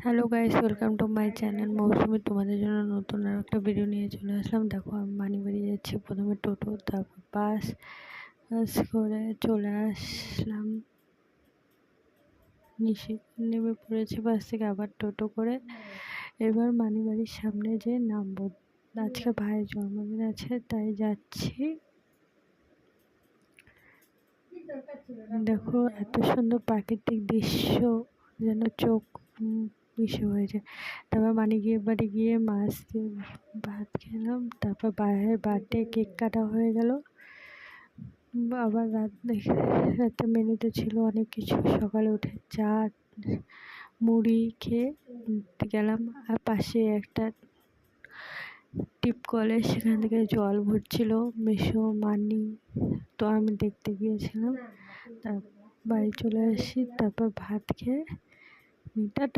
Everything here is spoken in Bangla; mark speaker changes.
Speaker 1: Hello guys, welcome to my channel Mousumi. তোমাদের জন্য নতুন আর একটা ভিডিও নিয়ে চলে আসলাম। দেখো, আমি বাড়ি যাচ্ছি। প্রথমে টোটো, তারপর বাস করে চলে আসলাম। নিশি নেমে পড়েছে বাস থেকে, আবার টোটো করে এবার বাড়ির সামনে যে নামবো। আজকে ভাইয়ের জন্মদিন আছে, তাই যাচ্ছি। দেখো, এত সুন্দর প্রাকৃতিক দৃশ্য, যেন চোখ বিষে হয়েছে। তারপর বাড়ি গিয়ে মাছ দিয়ে ভাত খেলাম। তারপর বাইরের বার্থডে কেক কাটা হয়ে গেল। আবার রাতে মেনুতে ছিল অনেক কিছু। সকালে উঠে চা মুড়ি খেয়ে গেলাম। আর পাশে একটা টিপ কলে, সেখান থেকে জল ভরছিল মেশো মানি, তো আমি দেখতে গিয়েছিলাম। তারপর বাড়ি চলে আসি, তারপর ভাত খেয়ে টাটা।